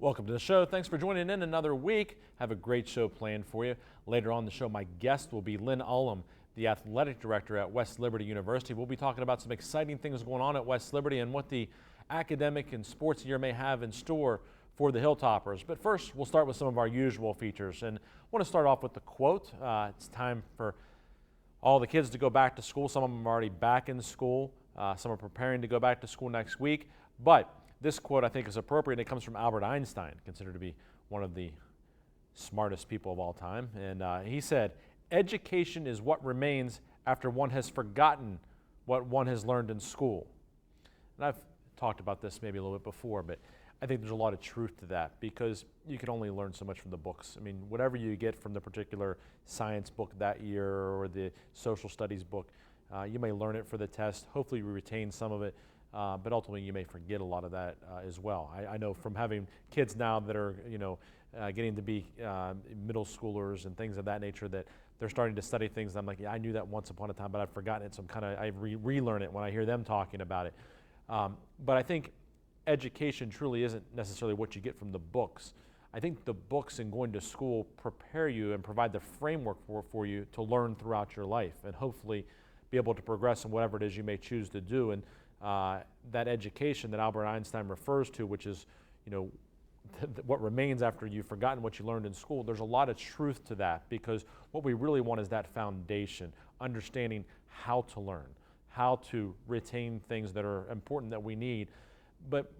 Welcome to the show. Thanks for joining in another week. Have a great show planned for you. Later on the show, my guest will be Lynn Ullom, the athletic director at West Liberty University. We'll be talking about some exciting things going on at West Liberty and what the academic and sports year may have in store for the Hilltoppers. But first, we'll start with some of our usual features. And I want to start off with the quote. It's time for all the kids to go back to school. Some of them are already back in school. Some are preparing to go back to school next week. But this quote, I think, is appropriate. It comes from Albert Einstein, considered to be one of the smartest people of all time. And he said, "Education is what remains after one has forgotten what one has learned in school." And I've talked about this maybe a little bit before, but I think there's a lot of truth to that because you can only learn so much from the books. I mean, whatever you get from the particular science book that year or the social studies book, you may learn it for the test. Hopefully you retain some of it. But ultimately, you may forget a lot of that as well. I know from having kids now that are, getting to be middle schoolers and things of that nature that they're starting to study things. And I'm like, yeah, I knew that once upon a time, but I've forgotten it. So I relearn it when I hear them talking about it. But I think education truly isn't necessarily what you get from the books. I think the books and going to school prepare you and provide the framework for you to learn throughout your life and hopefully be able to progress in whatever it is you may choose to do. And that education that Albert Einstein refers to, which is, what remains after you've forgotten what you learned in school, there's a lot of truth to that because what we really want is that foundation, understanding how to learn, how to retain things that are important that we need. But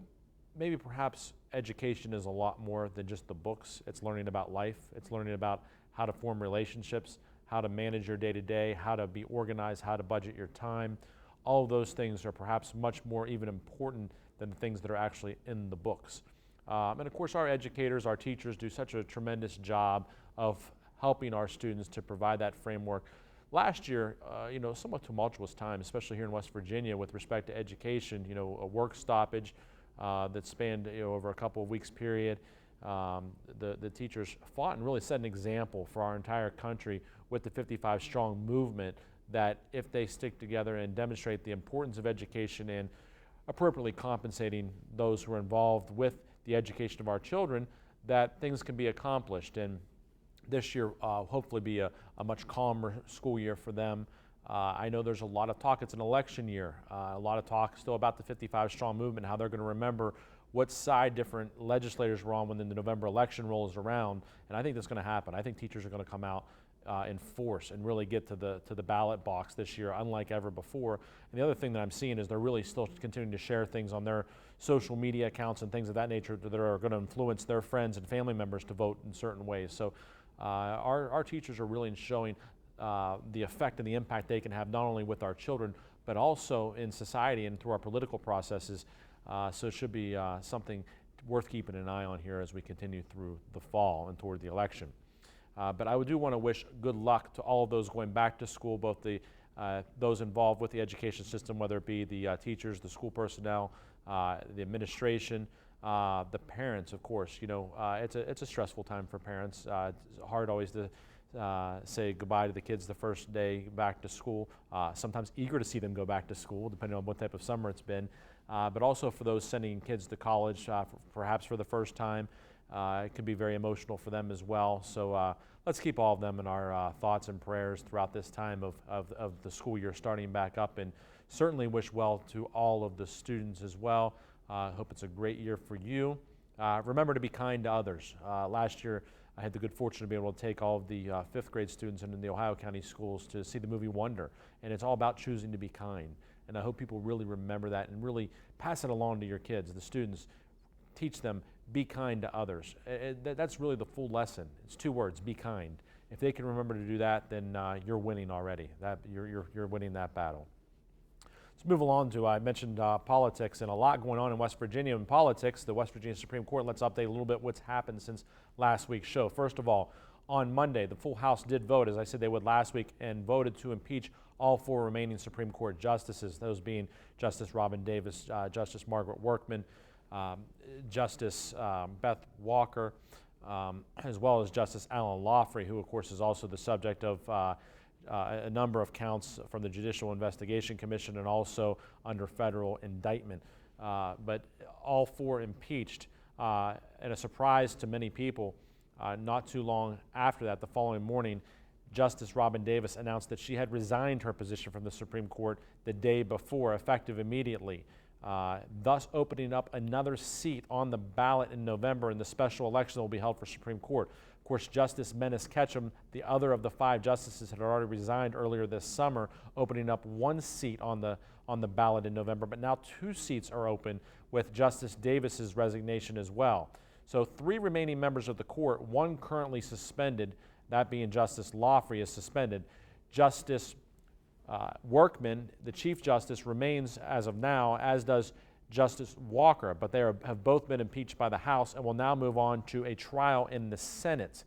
maybe perhaps education is a lot more than just the books. It's learning about life. It's learning about how to form relationships, how to manage your day-to-day, how to be organized, how to budget your time. All of those things are perhaps much more even important than the things that are actually in the books. And of course, our educators, our teachers do such a tremendous job of helping our students to provide that framework. Last year, somewhat tumultuous time, especially here in West Virginia with respect to education, a work stoppage that spanned over a couple of weeks period. The teachers fought and really set an example for our entire country with the 55 Strong movement that if they stick together and demonstrate the importance of education and appropriately compensating those who are involved with the education of our children, that things can be accomplished. And this year hopefully be a much calmer school year for them. I know there's a lot of talk. It's an election year. A lot of talk still about the 55 Strong movement, how they're going to remember what side different legislators were on when the November election rolls around. And I think that's going to happen. I think teachers are going to come out in force and really get to the ballot box this year, unlike ever before. And the other thing that I'm seeing is they're really still continuing to share things on their social media accounts and things of that nature that are going to influence their friends and family members to vote in certain ways. So our teachers are really showing the effect and the impact they can have not only with our children, but also in society and through our political processes. So it should be something worth keeping an eye on here as we continue through the fall and toward the election. But I do want to wish good luck to all of those going back to school, both those involved with the education system, whether it be the teachers, the school personnel, the administration, the parents, of course. It's a stressful time for parents. It's hard always to say goodbye to the kids the first day back to school. Sometimes eager to see them go back to school, depending on what type of summer it's been. But also for those sending kids to college, perhaps for the first time. It can be very emotional for them as well. So let's keep all of them in our thoughts and prayers throughout this time of the school year starting back up, and certainly wish well to all of the students as well. Hope it's a great year for you. Remember to be kind to others. Last year I had the good fortune to be able to take all of the 5th grade students into the Ohio County schools to see the movie Wonder, and it's all about choosing to be kind. And I hope people really remember that and really pass it along to your kids, the students. Teach them, be kind to others. That's really the full lesson. It's 2 words, be kind. If they can remember to do that, then you're winning already. You're winning that battle. Let's move along to, I mentioned politics, and a lot going on in West Virginia in politics. The West Virginia Supreme Court, let's update a little bit what's happened since last week's show. First of all, on Monday, the full House did vote, as I said they would last week, and voted to impeach all 4 remaining Supreme Court justices, those being Justice Robin Davis, Justice Margaret Workman, Justice Beth Walker, as well as Justice Alan Lawfrey, who of course is also the subject of a number of counts from the Judicial Investigation Commission and also under federal indictment. But all 4 impeached. and a surprise to many people, not too long after that, the following morning, Justice Robin Davis announced that she had resigned her position from the Supreme Court the day before, effective immediately, thus opening up another seat on the ballot in November in the special election that will be held for Supreme Court. Of course, Justice Menace Ketchum, the other of the 5 justices, had already resigned earlier this summer, opening up 1 seat on the ballot in November, but now 2 seats are open with Justice Davis's resignation as well. So 3 remaining members of the court, 1 currently suspended, that being Justice Lawfrey, is suspended. Justice Workman, the Chief Justice, remains as of now, as does Justice Walker, but they have both been impeached by the House and will now move on to a trial in the Senate.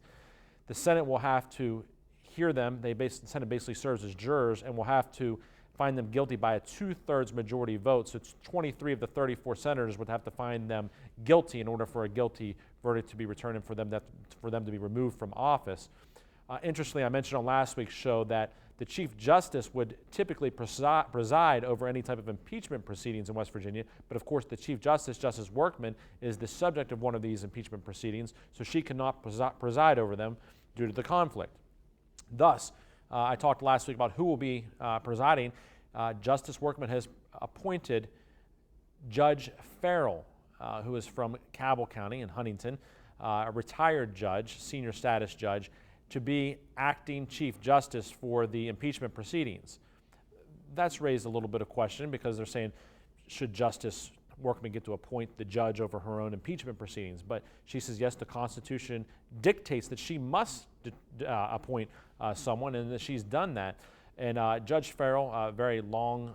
The Senate will have to hear them. The Senate basically serves as jurors and will have to find them guilty by a 2/3 majority vote. So it's 23 of the 34 senators would have to find them guilty in order for a guilty verdict to be returned and for them to be removed from office. Interestingly, I mentioned on last week's show that the Chief Justice would typically preside over any type of impeachment proceedings in West Virginia, but of course the Chief Justice, Justice Workman, is the subject of one of these impeachment proceedings, so she cannot preside over them due to the conflict. Thus, I talked last week about who will be presiding. Justice Workman has appointed Judge Farrell, who is from Cabell County in Huntington, a retired judge, senior status judge, to be acting Chief Justice for the impeachment proceedings. That's raised a little bit of question because they're saying, should Justice Workman get to appoint the judge over her own impeachment proceedings? But she says, yes, the Constitution dictates that she must appoint someone, and that she's done that. And Judge Farrell, a very long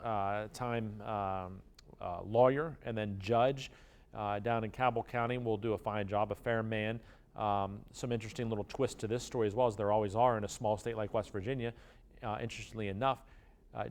time lawyer and then judge down in Cabell County, will do a fine job, a fair man. Some interesting little twist to this story as well, as there always are in a small state like West Virginia. Interestingly enough,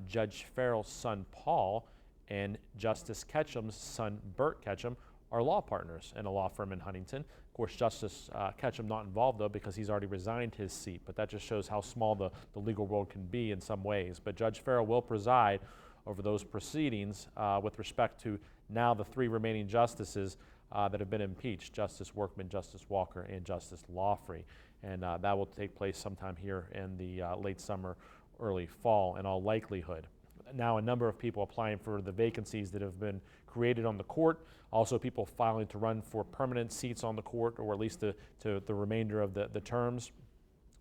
Judge Farrell's son Paul and Justice Ketchum's son Bert Ketchum are law partners in a law firm in Huntington. Of course, Justice Ketchum not involved though, because he's already resigned his seat, but that just shows how small the legal world can be in some ways. But Judge Farrell will preside over those proceedings with respect to now the 3 remaining justices that have been impeached: Justice Workman, Justice Walker, and Justice Lawfrey. And that will take place sometime here in the late summer, early fall in all likelihood. Now a number of people applying for the vacancies that have been created on the court, also people filing to run for permanent seats on the court, or at least to the remainder of the terms.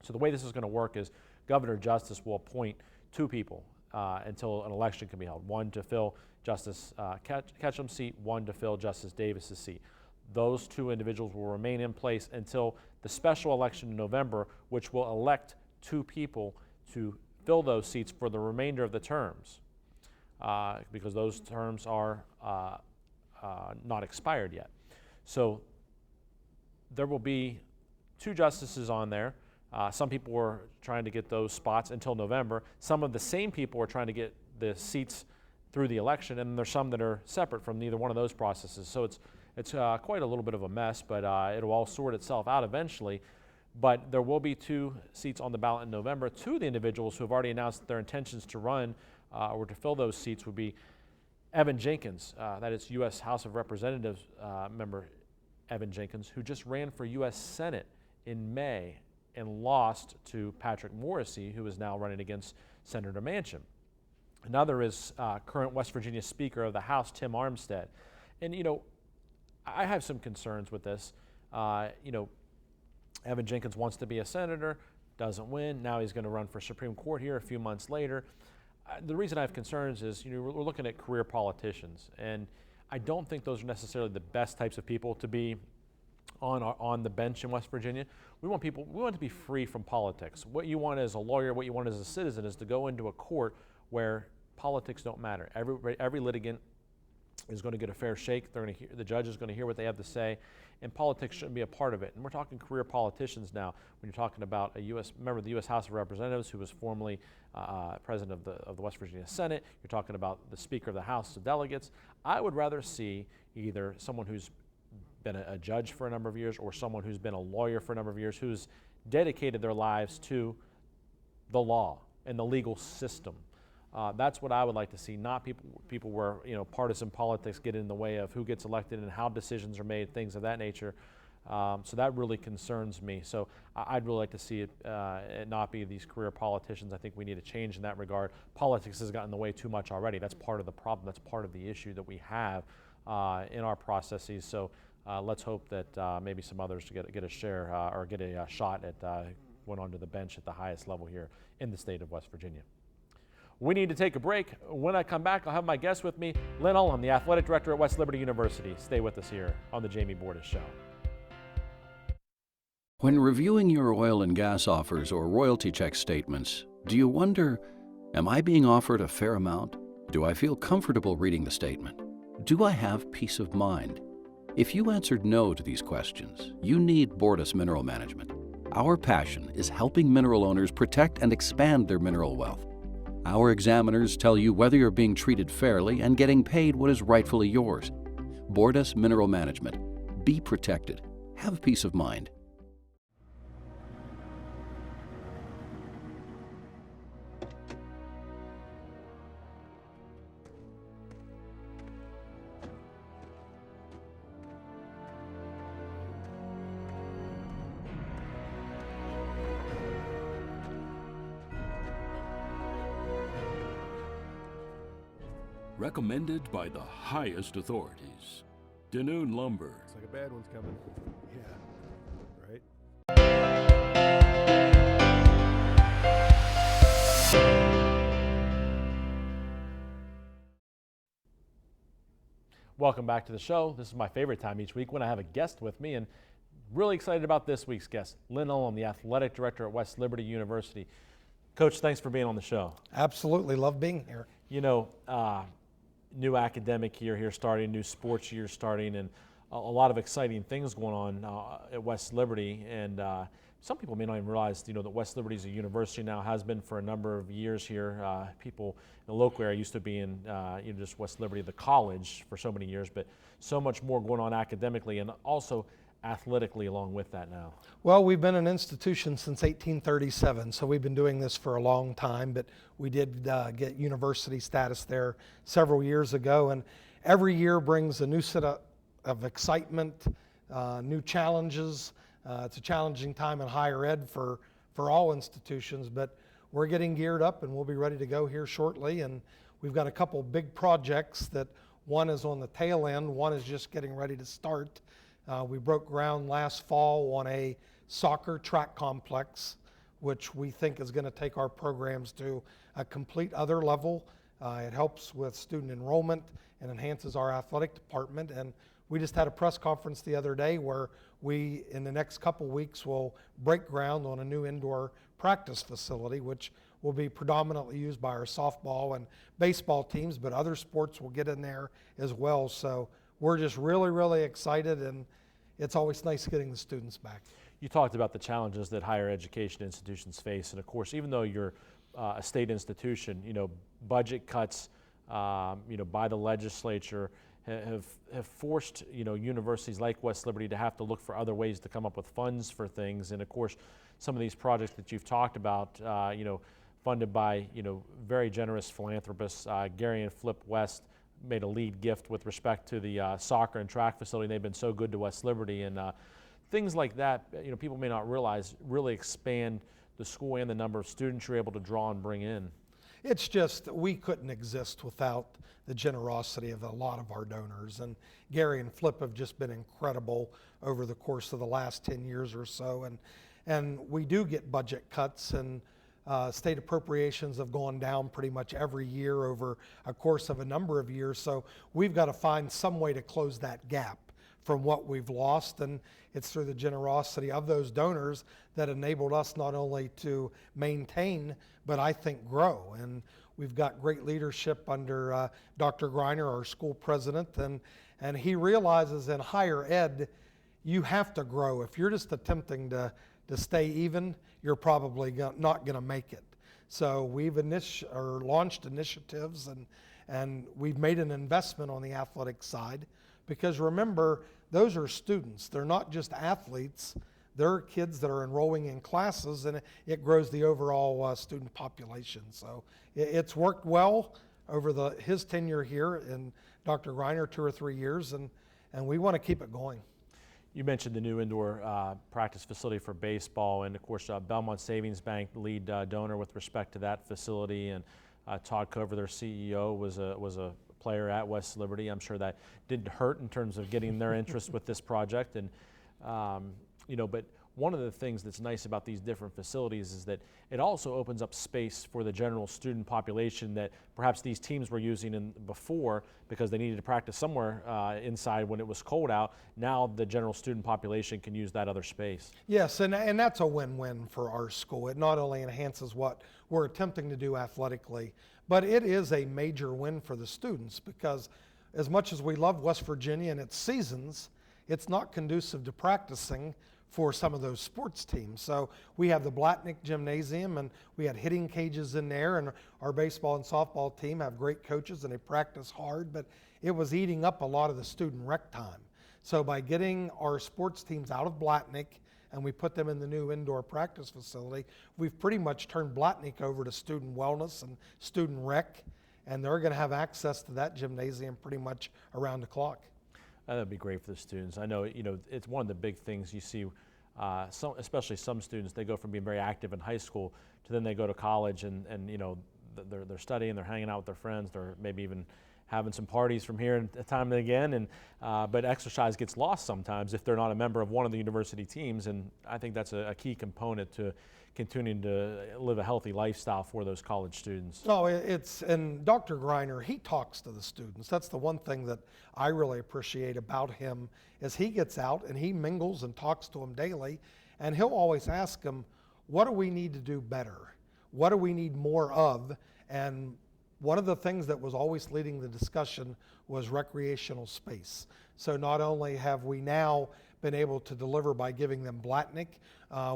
So the way this is going to work is Governor Justice will appoint 2 people until an election can be held, 1 to fill Justice Ketchum's seat, 1 to fill Justice Davis's seat. Those 2 individuals will remain in place until the special election in November, which will elect 2 people to fill those seats for the remainder of the terms, because those terms are not expired yet. So there will be 2 justices on there. Some people were trying to get those spots until November. Some of the same people are trying to get the seats through the election, and there's some that are separate from neither one of those processes. So it's quite a little bit of a mess, but it'll all sort itself out eventually. But there will be 2 seats on the ballot in November. 2 of the individuals who have already announced their intentions to run or to fill those seats would be Evan Jenkins, that is U.S. House of Representatives member Evan Jenkins, who just ran for U.S. Senate in May and lost to Patrick Morrisey, who is now running against Senator Manchin. Another is current West Virginia Speaker of the House, Tim Armstead. And, I have some concerns with this. Evan Jenkins wants to be a senator, doesn't win. Now he's going to run for Supreme Court here a few months later. The reason I have concerns is, we're looking at career politicians, and I don't think those are necessarily the best types of people to be on the bench in West Virginia. We want to be free from politics. What you want as a lawyer, what you want as a citizen, is to go into a court where politics don't matter. Every litigant is going to get a fair shake. The judge is going to hear what they have to say, and politics shouldn't be a part of it. And we're talking career politicians now. When you're talking about a member of the U.S. House of Representatives who was formerly president of the West Virginia Senate, you're talking about the Speaker of the House of Delegates. I would rather see either someone who's been a judge for a number of years, or someone who's been a lawyer for a number of years, who's dedicated their lives to the law and the legal system. That's what I would like to see, not people where partisan politics get in the way of who gets elected and how decisions are made, things of that nature. So that really concerns me. So I'd really like to see it not be these career politicians. I think we need a change in that regard. Politics has gotten in the way too much already. That's part of the problem. That's part of the issue that we have in our processes. So let's hope that maybe some others get a share or get a shot at going onto the bench at the highest level here in the state of West Virginia. We need to take a break. When I come back, I'll have my guest with me, Lynn Ullom, the athletic director at West Liberty University. Stay with us here on the Jamie Bordas Show. When reviewing your oil and gas offers or royalty check statements, do you wonder, am I being offered a fair amount? Do I feel comfortable reading the statement? Do I have peace of mind? If you answered no to these questions, you need Bordas Mineral Management. Our passion is helping mineral owners protect and expand their mineral wealth. Our examiners tell you whether you're being treated fairly and getting paid what is rightfully yours. Bordas Mineral Management. Be protected. Have peace of mind. Recommended by the highest authorities. Danoon Lumber. It's like a bad one's coming. Yeah. Right? Welcome back to the show. This is my favorite time each week when I have a guest with me, and really excited about this week's guest, Lynn Ullom, the athletic director at West Liberty University. Coach, thanks for being on the show. Absolutely, love being here. New academic year here starting, new sports year starting, and a lot of exciting things going on at West Liberty. And some people may not even realize, that West Liberty is a university now, has been for a number of years here. People in the local area used to be in just West Liberty, the college, for so many years, but so much more going on academically and also athletically along with that now. Well, we've been an institution since 1837, so we've been doing this for a long time, but we did get university status there several years ago, and every year brings a new set of excitement, new challenges. It's a challenging time in higher ed for all institutions, but we're getting geared up and we'll be ready to go here shortly, and we've got a couple big projects that one is on the tail end, one is just getting ready to start. We broke ground last fall on a soccer track complex, which we think is going to take our programs to a complete other level. It helps with student enrollment and enhances our athletic department. And we just had a press conference the other day where we, in the next couple weeks, will break ground on a new indoor practice facility, which will be predominantly used by our softball and baseball teams, but other sports will get in there as well. So we're just really, really excited, and it's always nice getting the students back. You talked about the challenges that higher education institutions face, and of course, even though you're a state institution, budget cuts, by the legislature have forced, universities like West Liberty to have to look for other ways to come up with funds for things. And of course, some of these projects that you've talked about, funded by, very generous philanthropists, Gary and Flip West made a lead gift with respect to the soccer and track facility. They've been so good to West Liberty, and things like that, people may not realize really expand the school and the number of students you're able to draw and bring in. It's just, we couldn't exist without the generosity of a lot of our donors, and Gary and Flip have just been incredible over the course of the last 10 years or so, and we do get budget cuts, and state appropriations have gone down pretty much every year over a course of a number of years, so we've got to find some way to close that gap from what we've lost, and it's through the generosity of those donors that enabled us not only to maintain, but I think grow. And we've got great leadership under Dr. Greiner, our school president, and he realizes in higher ed, you have to grow. If you're just attempting to stay even, you're probably not going to make it. So we've launched initiatives, and we've made an investment on the athletic side, because remember, those are students. They're not just athletes. there are kids that are enrolling in classes, and it grows the overall student population. So it's worked well over his tenure here, and Dr. Greiner 2 or 3 years, and we want to keep it going. You mentioned the new indoor practice facility for baseball, and of course Belmont Savings Bank, lead donor with respect to that facility, and Todd Cover, their CEO, was a player at West Liberty. I'm sure that didn't hurt in terms of getting their interest with this project, and but one of the things that's nice about these different facilities is that it also opens up space for the general student population that perhaps these teams were using before because they needed to practice somewhere inside when it was cold out. Now the general student population can use that other space. Yes, and that's a win-win for our school. It not only enhances what we're attempting to do athletically, but it is a major win for the students, because as much as we love West Virginia and its seasons, it's not conducive to practicing for some of those sports teams. So we have the Blatnick Gymnasium, and we had hitting cages in there, and our baseball and softball team have great coaches and they practice hard, but it was eating up a lot of the student rec time. So by getting our sports teams out of Blatnick and we put them in the new indoor practice facility, we've pretty much turned Blatnick over to student wellness and student rec, and they're going to have access to that gymnasium pretty much around the clock. That'd be great for the students. I know, it's one of the big things you see, especially some students, they go from being very active in high school to then they go to college, and they're studying, they're hanging out with their friends, they're maybe even having some parties from here and time and again, and but exercise gets lost sometimes if they're not a member of one of the university teams, and I think that's a key component to continuing to live a healthy lifestyle for those college students. No, and Dr. Greiner, he talks to the students. That's the one thing that I really appreciate about him, is he gets out and he mingles and talks to them daily, and he'll always ask them, what do we need to do better? What do we need more of? And one of the things that was always leading the discussion was recreational space. So not only have we now been able to deliver by giving them Blatnick,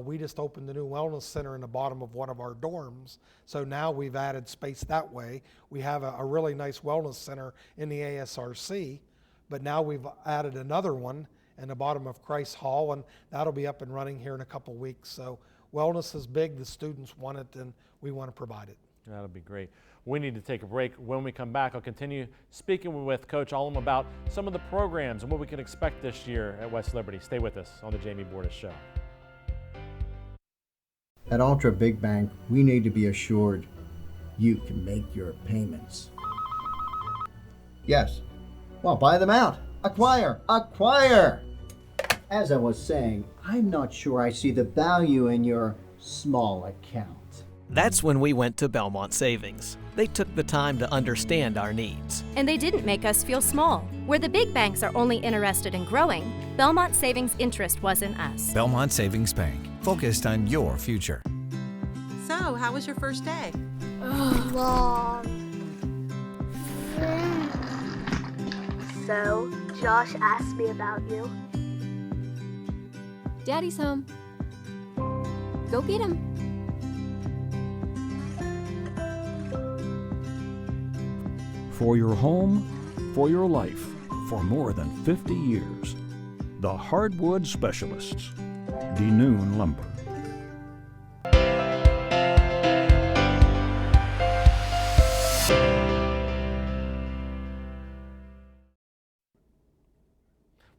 we just opened the new wellness center in the bottom of one of our dorms. So now we've added space that way. We have a really nice wellness center in the ASRC, but now we've added another one in the bottom of Christ Hall, and that'll be up and running here in a couple weeks. So wellness is big, the students want it, and we want to provide it. That'll be great. We need to take a break. When we come back, I'll continue speaking with Coach Ullom about some of the programs and what we can expect this year at West Liberty. Stay with us on the Jamie Bordas Show. At Ultra Big Bank, we need to be assured you can make your payments. Yes. Well, buy them out. Acquire. Acquire! As I was saying, I'm not sure I see the value in your small account. That's when we went to Belmont Savings. They took the time to understand our needs. And they didn't make us feel small. Where the big banks are only interested in growing, Belmont Savings' interest was in us. Belmont Savings Bank, focused on your future. So, how was your first day? Long. So, Josh asked me about you. Daddy's home. Go get him. For your home, for your life, for more than 50 years. The Hardwood Specialists. DeNoon Lumber.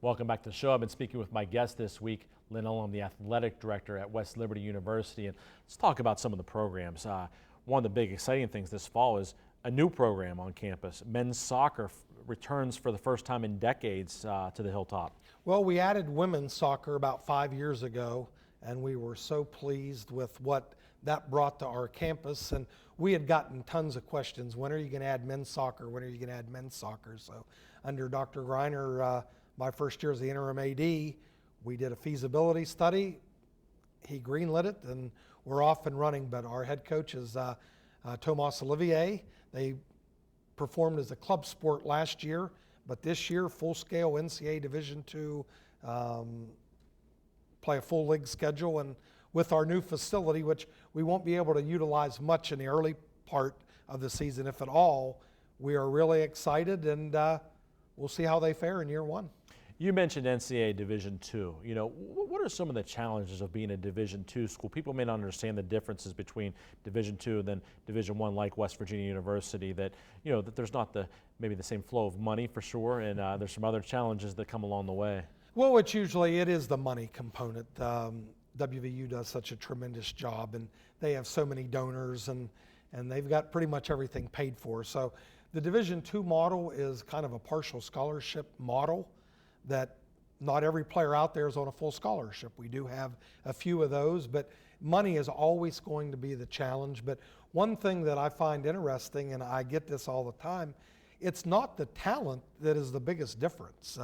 Welcome back to the show. I've been speaking with my guest this week, Lynn Ullom, the athletic director at West Liberty University, and let's talk about some of the programs. One of the big exciting things this fall is a new program on campus. Men's soccer returns for the first time in decades to the Hilltop. Well, we added women's soccer about 5 years ago, and we were so pleased with what that brought to our campus. And we had gotten tons of questions. When are you going to add men's soccer? When are you going to add men's soccer? So under Dr. Greiner, my first year as the interim AD, we did a feasibility study. He greenlit it, and we're off and running. But our head coach is Tomas Olivier. They performed as a club sport last year, but this year, full-scale NCAA Division II, play a full league schedule, and with our new facility, which we won't be able to utilize much in the early part of the season, if at all, we are really excited, and we'll see how they fare in year one. You mentioned NCAA Division II. You know, what are some of the challenges of being a Division II school? People may not understand the differences between Division II and then Division I, like West Virginia University. That that there's not maybe the same flow of money for sure, and there's some other challenges that come along the way. Well, it is the money component. WVU does such a tremendous job, and they have so many donors, and they've got pretty much everything paid for. So the Division II model is kind of a partial scholarship model that not every player out there is on a full scholarship. We do have a few of those, but money is always going to be the challenge. But one thing that I find interesting, and I get this all the time, it's not the talent that is the biggest difference.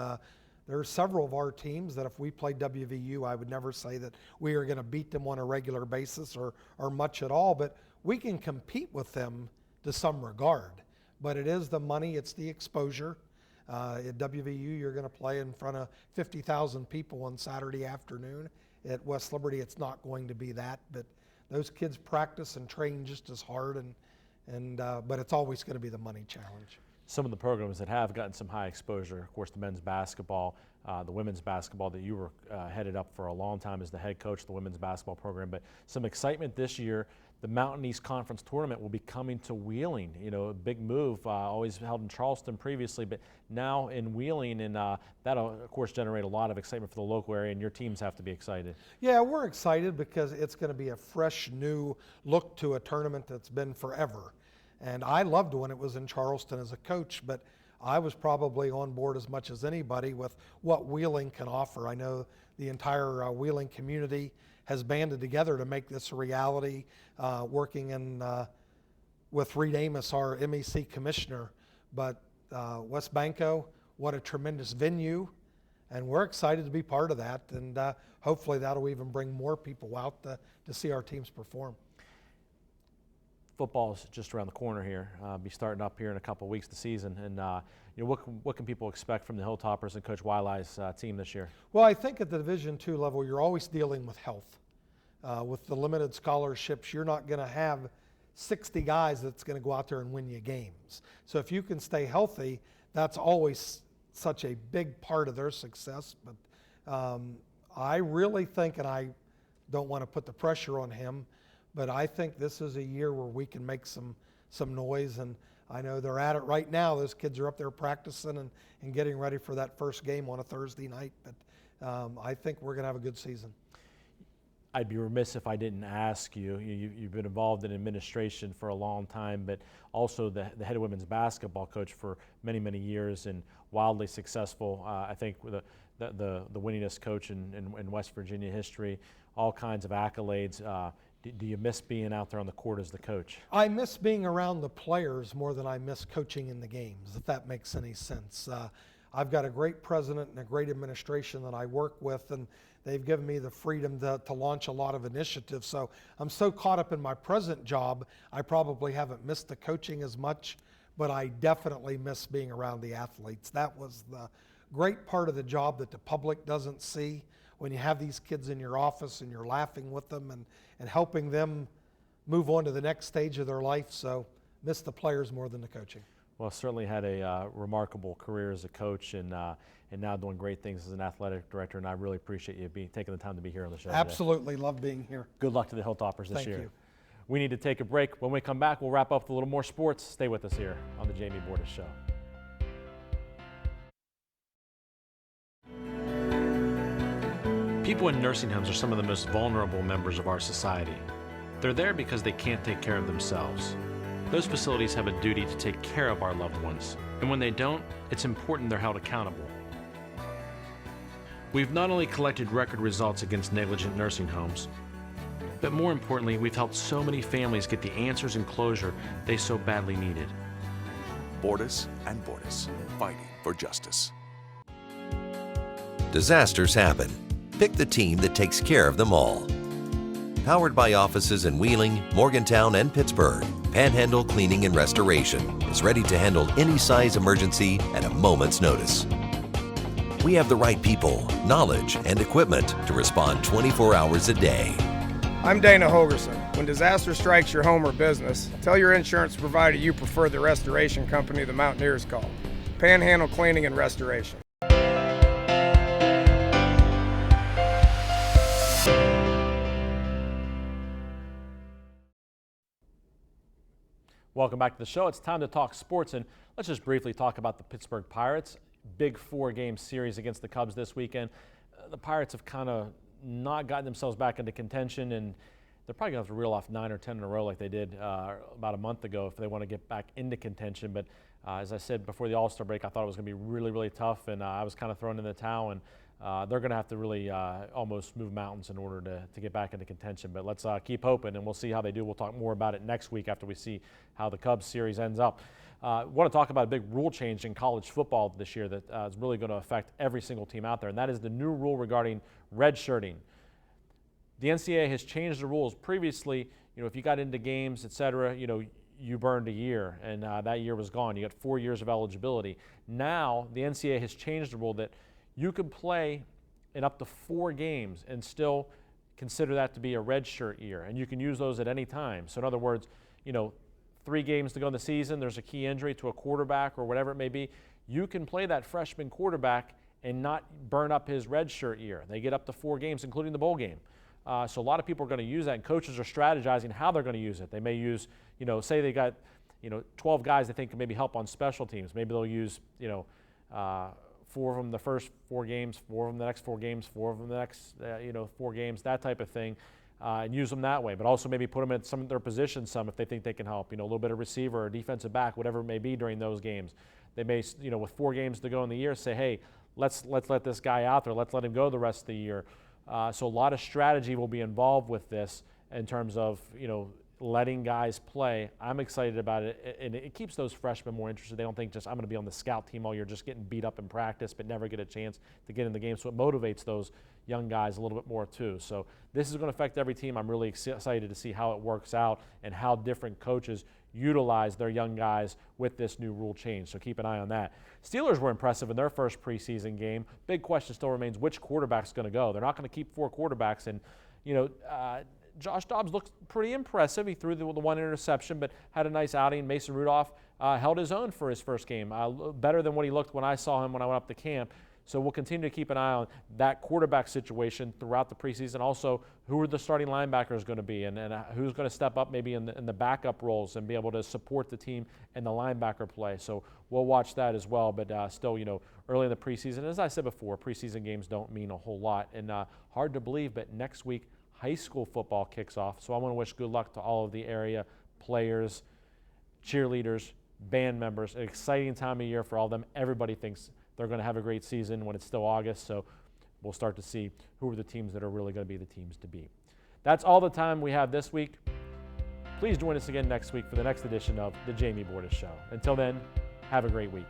There are several of our teams that if we played WVU, I would never say that we are going to beat them on a regular basis or much at all, but we can compete with them to some regard. But it is the money, it's the exposure. At WVU, you're going to play in front of 50,000 people on Saturday afternoon. At West Liberty, it's not going to be that, but those kids practice and train just as hard, but it's always going to be the money challenge. Some of the programs that have gotten some high exposure, of course, the men's basketball, the women's basketball that you were headed up for a long time as the head coach of the women's basketball program, but some excitement this year. The Mountain East Conference Tournament will be coming to Wheeling. A big move, always held in Charleston previously, but now in Wheeling, and that'll, of course, generate a lot of excitement for the local area, and your teams have to be excited. Yeah, we're excited because it's going to be a fresh, new look to a tournament that's been forever. And I loved when it was in Charleston as a coach, but I was probably on board as much as anybody with what Wheeling can offer. I know the entire Wheeling community has banded together to make this a reality, working with Reed Amos, our MEC commissioner. But West Banco, what a tremendous venue, and we're excited to be part of that, and hopefully that'll even bring more people out to see our teams perform. Football's just around the corner here. Be starting up here in a couple of weeks, the season, and what can people expect from the Hilltoppers and Coach Wiley's team this year? Well, I think at the Division II level, you're always dealing with health. With the limited scholarships, you're not going to have 60 guys that's going to go out there and win you games. So if you can stay healthy, that's always such a big part of their success. But I really think, and I don't want to put the pressure on him, but I think this is a year where we can make some noise, and I know they're at it right now. Those kids are up there practicing and getting ready for that first game on a Thursday night, but I think we're going to have a good season. I'd be remiss if I didn't ask you. You've been involved in administration for a long time, but also the head women's basketball coach for many, many years, and wildly successful. I think the winningest coach in West Virginia history, all kinds of accolades. Do you miss being out there on the court as the coach? I miss being around the players more than I miss coaching in the games, if that makes any sense. I've got a great president and a great administration that I work with, and they've given me the freedom to launch a lot of initiatives. So I'm so caught up in my present job, I probably haven't missed the coaching as much, but I definitely miss being around the athletes. That was the great part of the job that the public doesn't see. When you have these kids in your office and you're laughing with them and helping them move on to the next stage of their life. So miss the players more than the coaching. Well, certainly had a remarkable career as a coach, and now doing great things as an athletic director, and I really appreciate you taking the time to be here on the show. Absolutely, love being here. Good luck to the Hilltoppers this year. Thank you. We need to take a break. When we come back, we'll wrap up with a little more sports. Stay with us here on the Jamie Bordas Show. People in nursing homes are some of the most vulnerable members of our society. They're there because they can't take care of themselves. Those facilities have a duty to take care of our loved ones, and when they don't, it's important they're held accountable. We've not only collected record results against negligent nursing homes, but more importantly, we've helped so many families get the answers and closure they so badly needed. Bordas and Bordas, fighting for justice. Disasters happen. Pick the team that takes care of them all. Powered by offices in Wheeling, Morgantown, and Pittsburgh, Panhandle Cleaning and Restoration is ready to handle any size emergency at a moment's notice. We have the right people, knowledge, and equipment to respond 24 hours a day. I'm Dana Hogerson. When disaster strikes your home or business, tell your insurance provider you prefer the restoration company the Mountaineers call. Panhandle Cleaning and Restoration. Welcome back to the show. It's time to talk sports, and let's just briefly talk about the Pittsburgh Pirates. Big 4-game series against the Cubs this weekend. The Pirates have kind of not gotten themselves back into contention, and they're probably going to have to reel off 9 or 10 in a row like they did about a month ago if they want to get back into contention. But as I said before the All-Star break, I thought it was going to be really, really tough, and I was kind of thrown in the towel, and they're going to have to really almost move mountains in order to get back into contention. But let's keep hoping, and we'll see how they do. We'll talk more about it next week after we see how the Cubs series ends up. I want to talk about a big rule change in college football this year that is really going to affect every single team out there, and that is the new rule regarding redshirting. The NCAA has changed the rules. Previously, if you got into games, etc., you burned a year, and that year was gone. You got 4 years of eligibility. Now, the NCAA has changed the rule that you could play in up to 4 games and still consider that to be a redshirt year, and you can use those at any time. So in other words, 3 games to go in the season, there's a key injury to a quarterback or whatever it may be, you can play that freshman quarterback and not burn up his redshirt year. They get up to 4 games, including the bowl game. So a lot of people are going to use that, and coaches are strategizing how they're going to use it. They may use, say they got, 12 guys they think can maybe help on special teams. Maybe they'll use, 4 of them the first 4 games, 4 of them the next 4 games, 4 of them the next, 4 games, that type of thing, and use them that way. But also maybe put them at some of their positions some if they think they can help, a little bit of receiver or defensive back, whatever it may be during those games. They may, with 4 games to go in the year, say, hey, let's let this guy out there, let's let him go the rest of the year. So a lot of strategy will be involved with this in terms of, letting guys play. I'm excited about it, and it keeps those freshmen more interested. They don't think just I'm going to be on the scout team all year, just getting beat up in practice, but never get a chance to get in the game. So it motivates those young guys a little bit more too. So this is going to affect every team. I'm really excited to see how it works out and how different coaches utilize their young guys with this new rule change. So keep an eye on that. Steelers were impressive in their first preseason game. Big question still remains which quarterback's going to go. They're not going to keep 4 quarterbacks, and Josh Dobbs looked pretty impressive. He threw the 1 interception, but had a nice outing. Mason Rudolph held his own for his first game, better than what he looked when I saw him when I went up to camp. So we'll continue to keep an eye on that quarterback situation throughout the preseason. Also, who are the starting linebackers going to be, and who's going to step up maybe in the backup roles and be able to support the team in the linebacker play. So we'll watch that as well. But still, early in the preseason, as I said before, preseason games don't mean a whole lot. And hard to believe, but next week, high school football kicks off. So I want to wish good luck to all of the area players, cheerleaders, band members. An exciting time of year for all of them. Everybody thinks they're going to have a great season when it's still August. So we'll start to see who are the teams that are really going to be the teams to beat. That's all the time we have this week. Please join us again next week for the next edition of The Jamie Bordas Show. Until then, have a great week.